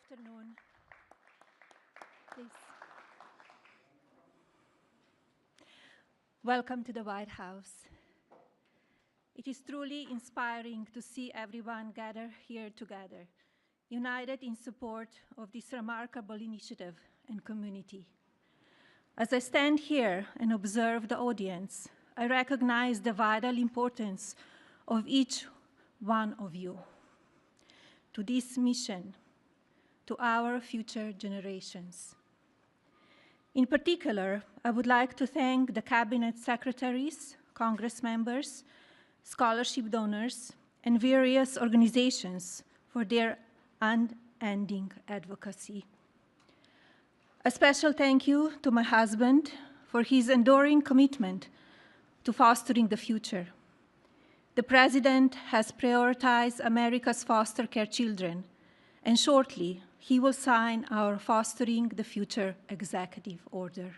afternoon. Please. Welcome to the White House. It is truly inspiring to see everyone gather here together, united in support of this remarkable initiative and community. As I stand here and observe the audience, I recognize the vital importance of each one of you to this mission, to our future generations. In particular, I would like to thank the cabinet secretaries, Congress members, scholarship donors, and various organizations for their unending advocacy. A special thank you to my husband for his enduring commitment to fostering the future. The President has prioritized America's foster care children, and shortly he will sign our Fostering the Future Executive Order.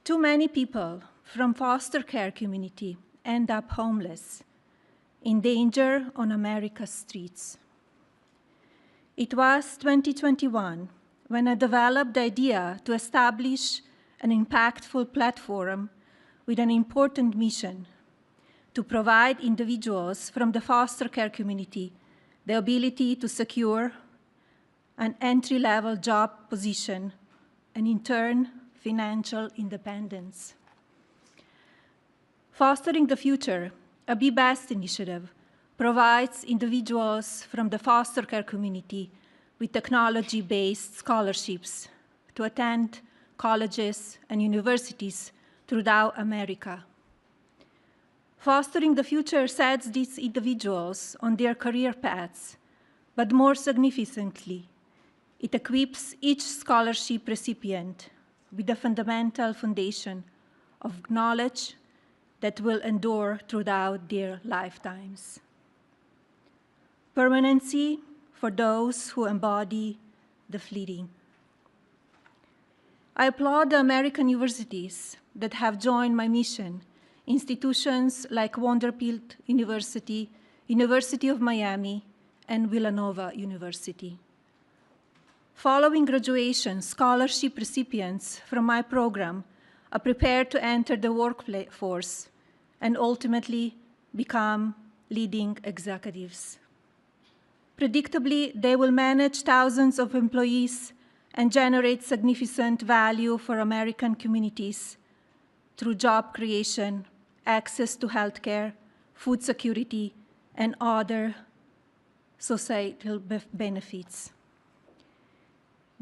Too many people from foster care community end up homeless, in danger on America's streets. It was 2021 when I developed the idea to establish an impactful platform with an important mission to provide individuals from the foster care community the ability to secure an entry-level job position and, in turn, financial independence. Fostering the Future, a Be Best initiative, provides individuals from the foster care community with technology-based scholarships to attend colleges and universities throughout America. Fostering the Future sets these individuals on their career paths, but more significantly, it equips each scholarship recipient with a fundamental foundation of knowledge that will endure throughout their lifetimes. Permanency for those who embody the fleeting. I applaud the American universities that have joined my mission, institutions like Vanderbilt University, University of Miami, and Villanova University. Following graduation, scholarship recipients from my program are prepared to enter the workforce and ultimately become leading executives. Predictably, they will manage thousands of employees and generate significant value for American communities through job creation, access to healthcare, food security, and other societal benefits.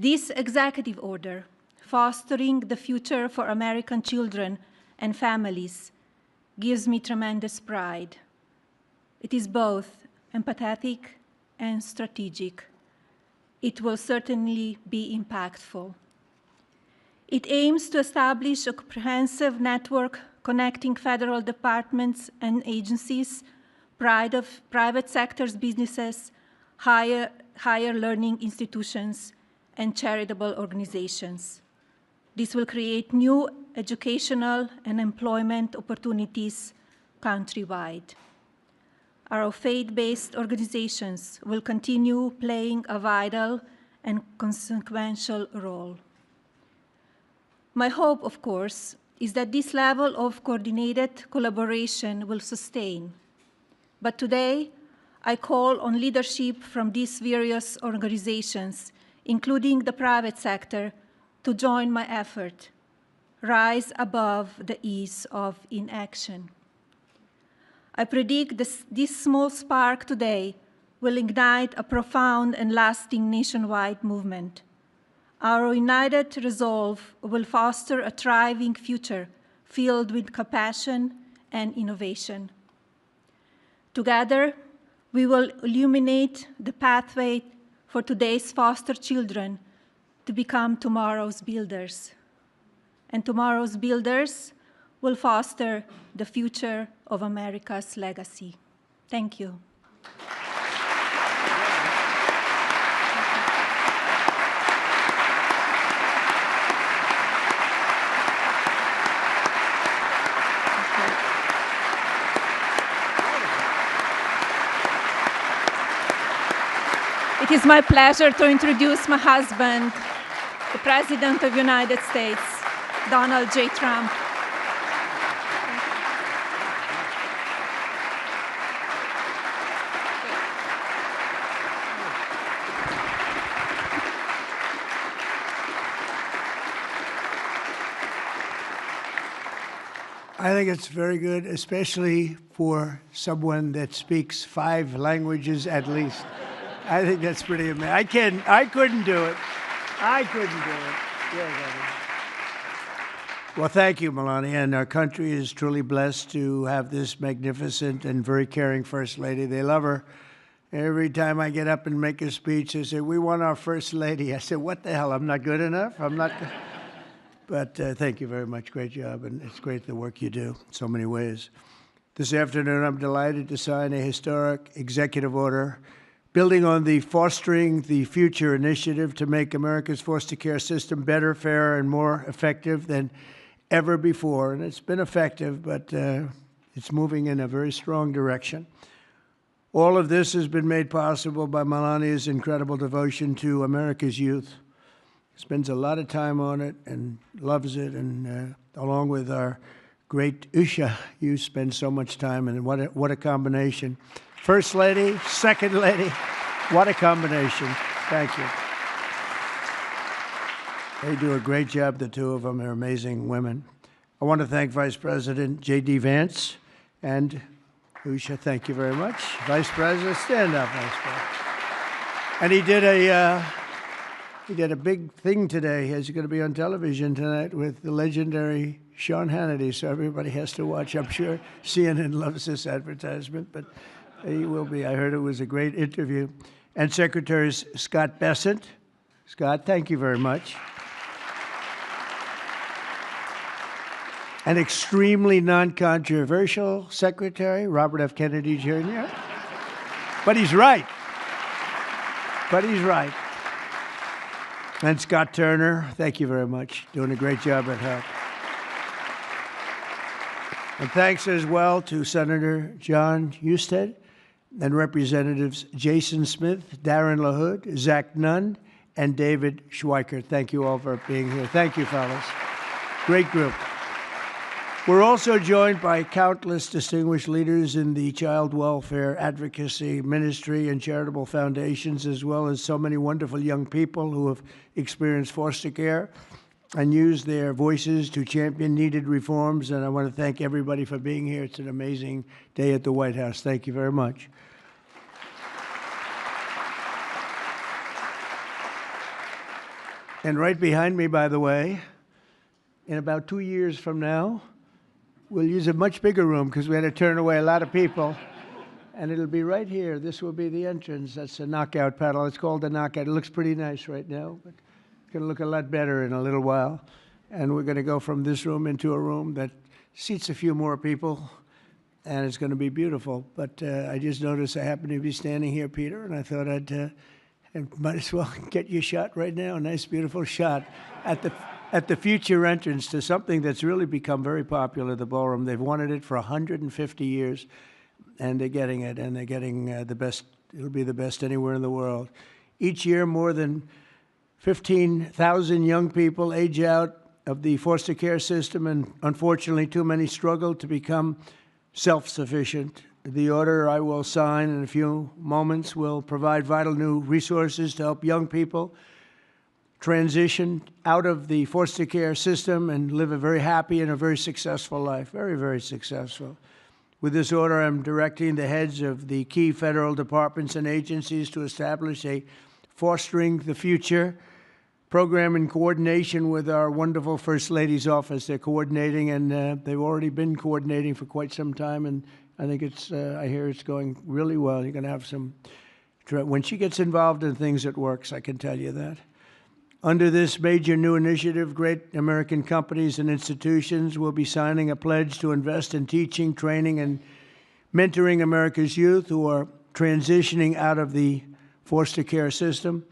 This executive order, Fostering the Future for American Children and Families, gives me tremendous pride. It is both empathetic and strategic. It will certainly be impactful. It aims to establish a comprehensive network connecting federal departments and agencies, private sector's businesses, higher learning institutions, and charitable organizations. This will create new educational and employment opportunities countrywide. Our faith-based organizations will continue playing a vital and consequential role. My hope, of course, is that this level of coordinated collaboration will sustain. But today, I call on leadership from these various organizations, including the private sector, to join my effort, rise above the ease of inaction. I predict this small spark today will ignite a profound and lasting nationwide movement. Our united resolve will foster a thriving future filled with compassion and innovation. Together, we will illuminate the pathway for today's foster children to become tomorrow's builders. And tomorrow's builders will foster the future of America's legacy. Thank you. It is my pleasure to introduce my husband, the President of the United States, Donald J. Trump. I think it's very good, especially for someone that speaks 5 languages at least. I think that's pretty amazing. I couldn't do it. I couldn't do it. Yes, well, thank you, Melania. And our country is truly blessed to have this magnificent and very caring First Lady. They love her. Every time I get up and make a speech, they say, "We want our First Lady." I said, "What the hell? I'm not good enough? I'm not good." But thank you very much. Great job. And it's great the work you do in so many ways. This afternoon, I'm delighted to sign a historic executive order building on the Fostering the Future initiative to make America's foster care system better, fairer, and more effective than ever before. And it's been effective, but it's moving in a very strong direction. All of this has been made possible by Melania's incredible devotion to America's youth. Spends a lot of time on it and loves it, and along with our great Usha, you spend so much time, and what a combination. First Lady, Second Lady, what a combination. Thank you. They do a great job, the two of them. They're amazing women. I want to thank Vice President J.D. Vance and Usha. Thank you very much. Vice President, stand up, Vice President. And he did a big thing today. He's going to be on television tonight with the legendary Sean Hannity, so everybody has to watch. I'm sure CNN loves this advertisement, but he will be. I heard it was a great interview. And Secretary Scott Bessent. Scott, thank you very much. An extremely non-controversial Secretary, Robert F. Kennedy Jr. But he's right. But he's right. And Scott Turner, thank you very much. Doing a great job at HUD. And thanks as well to Senator John Husted and Representatives Jason Smith, Darren LaHood, Zach Nunn, and David Schweiker. Thank you all for being here. Thank you, fellas. Great group. We're also joined by countless distinguished leaders in the child welfare advocacy ministry and charitable foundations, as well as so many wonderful young people who have experienced foster care and used their voices to champion needed reforms. And I want to thank everybody for being here. It's an amazing day at the White House. Thank you very much. And right behind me, by the way, in about 2 years from now, we'll use a much bigger room because we had to turn away a lot of people. And it'll be right here. This will be the entrance. That's a knockout paddle. It's called the knockout. It looks pretty nice right now, but it's going to look a lot better in a little while. And we're going to go from this room into a room that seats a few more people, and it's going to be beautiful. But I just noticed I happen to be standing here, Peter, and I thought I might as well get you a shot right now, a nice, beautiful shot at the future entrance to something that's really become very popular, the ballroom. They've wanted it for 150 years, and they're getting it, and they're getting the best. It'll be the best anywhere in the world. Each year, more than 15,000 young people age out of the foster care system, and unfortunately, too many struggle to become self-sufficient. The order I will sign in a few moments will provide vital new resources to help young people transition out of the foster care system and live a very happy and a very successful life, very, very successful. With this order, I'm directing the heads of the key federal departments and agencies to establish a Fostering the Future program in coordination with our wonderful First Lady's office. They're coordinating, and they've already been coordinating for quite some time, and I think I hear it's going really well. You're going to have some, when she gets involved in things, it works, I can tell you that. Under this major new initiative, great American companies and institutions will be signing a pledge to invest in teaching, training, and mentoring America's youth who are transitioning out of the foster care system.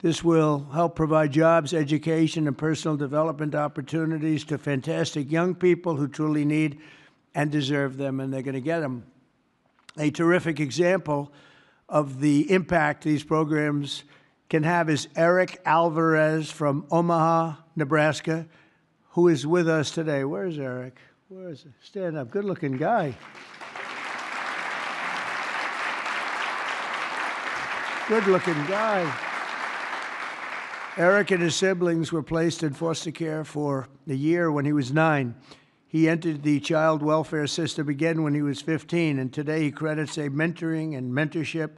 This will help provide jobs, education, and personal development opportunities to fantastic young people who truly need and deserve them, and they're going to get them. A terrific example of the impact these programs can have is Eric Alvarez from Omaha, Nebraska, who is with us today. Where's Eric? Where is he? Stand up. Good-looking guy. Good-looking guy. Eric and his siblings were placed in foster care for a year when he was 9. He entered the child welfare system again when he was 15, and today he credits a mentoring and mentorship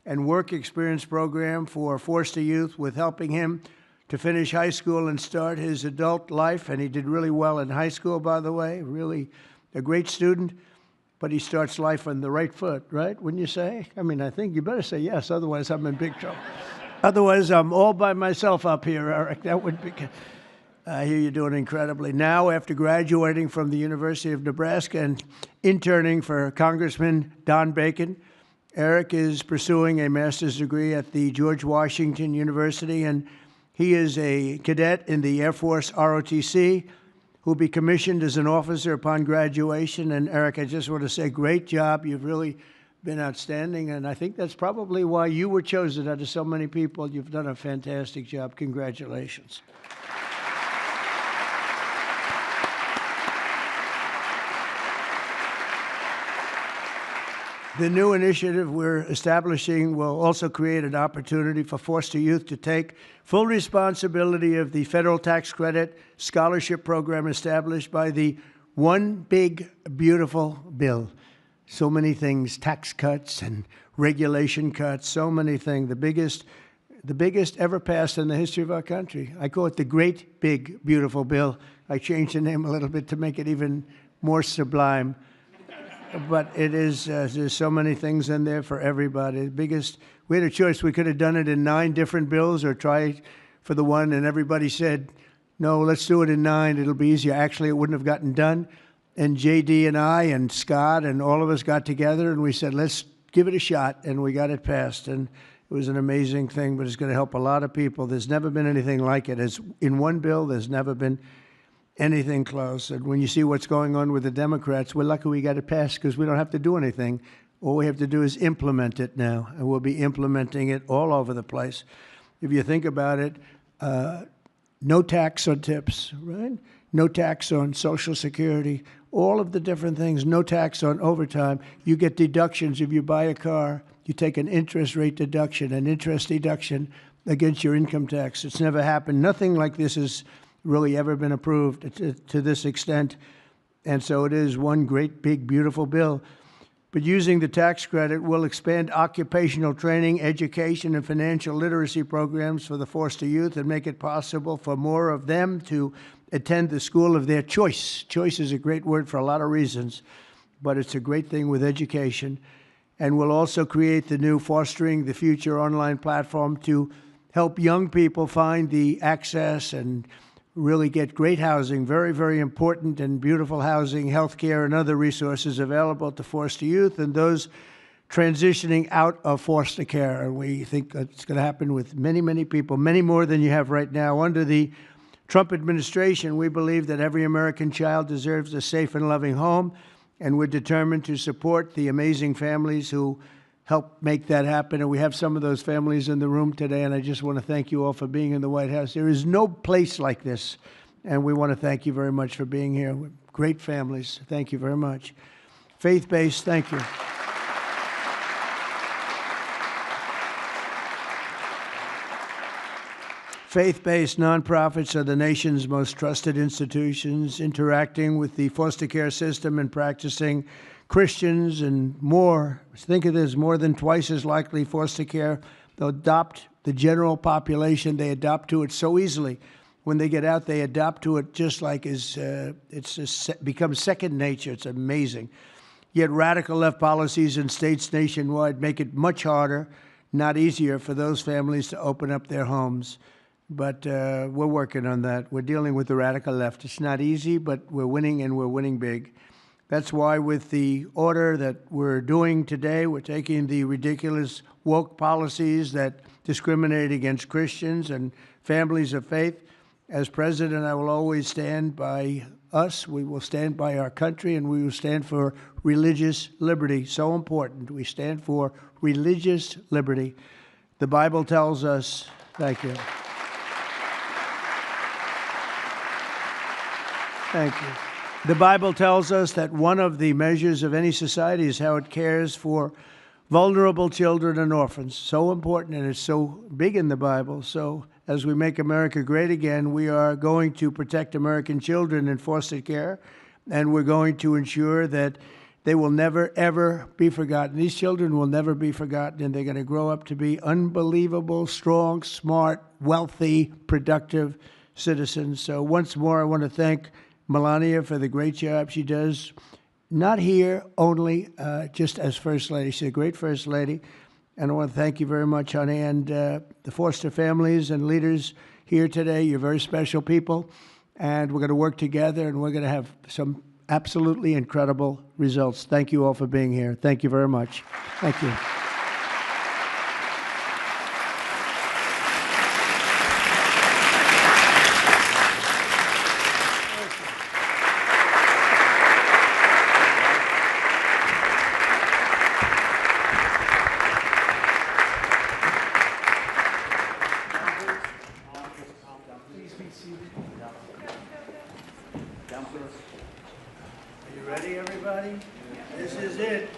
and work experience program for foster youth with helping him to finish high school and start his adult life. And he did really well in high school, by the way, really a great student. But he starts life on the right foot, right? Wouldn't you say? I mean, I think you better say yes, otherwise I'm in big trouble. Otherwise, I'm all by myself up here, Eric. That would be... I hear you're doing incredibly. Now, after graduating from the University of Nebraska and interning for Congressman Don Bacon, Eric is pursuing a master's degree at the George Washington University, and he is a cadet in the Air Force ROTC who will be commissioned as an officer upon graduation. And Eric, I just want to say, great job. You've really been outstanding, and I think that's probably why you were chosen out of so many people. You've done a fantastic job. Congratulations. The new initiative we're establishing will also create an opportunity for foster youth to take full responsibility of the federal tax credit scholarship program established by the One Big Beautiful Bill. So many things, tax cuts and regulation cuts, so many things. The biggest ever passed in the history of our country. I call it the Great Big Beautiful Bill. I changed the name a little bit to make it even more sublime. But it is, there's so many things in there for everybody. We had a choice. We could have done it in 9 different bills or try for the one, and everybody said, no, let's do it in 9. It'll be easier. Actually, it wouldn't have gotten done. And J.D. and I and Scott and all of us got together, and we said, let's give it a shot, and we got it passed. And it was an amazing thing, but it's going to help a lot of people. There's never been anything like it. As in one bill, there's never been anything close. And when you see what's going on with the Democrats, we're lucky we got it passed because we don't have to do anything. All we have to do is implement it now, and we'll be implementing it all over the place. If you think about it, no tax on tips, right? No tax on Social Security, all of the different things, no tax on overtime. You get deductions if you buy a car. You take an interest rate deduction, an interest deduction against your income tax. It's never happened. Nothing like this has really ever been approved to this extent. And so it is one great, big, beautiful bill. But using the tax credit will expand occupational training, education, and financial literacy programs for the foster youth and make it possible for more of them to attend the school of their choice. Choice is a great word for a lot of reasons, but it's a great thing with education. And we'll also create the new Fostering the Future online platform to help young people find the access and really get great housing, very, very important and beautiful housing, health care, and other resources available to foster youth and those transitioning out of foster care. And we think it's going to happen with many, many people, many more than you have right now. Under the Trump administration, we believe that every American child deserves a safe and loving home, and we're determined to support the amazing families who help make that happen. And we have some of those families in the room today, and I just want to thank you all for being in the White House. There is no place like this, and we want to thank you very much for being here. Great families. Thank you very much. Faith-based, thank you. Faith-based nonprofits are the nation's most trusted institutions, interacting with the foster care system and practicing Christians and more. Think of this, more than twice as likely foster care. They'll adopt the general population. They adopt to it so easily. When they get out, they adopt to it just like becomes second nature. It's amazing. Yet radical left policies in states nationwide make it much harder, not easier, for those families to open up their homes. But we're working on that. We're dealing with the radical left. It's not easy, but we're winning, and we're winning big. That's why with the order that we're doing today, we're taking the ridiculous woke policies that discriminate against Christians and families of faith. As president, I will always stand by us, we will stand by our country, and we will stand for religious liberty. So important. We stand for religious liberty. The Bible tells us, thank you. Thank you. The Bible tells us that one of the measures of any society is how it cares for vulnerable children and orphans. So important, and it's so big in the Bible. So as we make America great again, we are going to protect American children in foster care, and we're going to ensure that they will never, ever be forgotten. These children will never be forgotten, and they're going to grow up to be unbelievable, strong, smart, wealthy, productive citizens. So once more, I want to thank Melania for the great job she does, not here only just as First Lady. She's a great First Lady. And I want to thank you very much, honey, and the foster families and leaders here today. You're very special people, and we're going to work together, and we're going to have some absolutely incredible results. Thank you all for being here. Thank you very much. Thank you. Are you ready, everybody? This is it.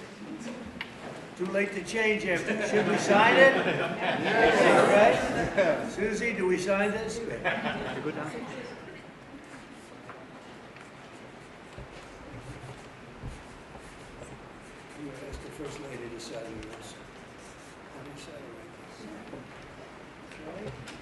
Too late to change after. Should we sign it? All right. Susie, do we sign this? Good. You ask the First Lady to sign yours. Let me sign it right there. Okay.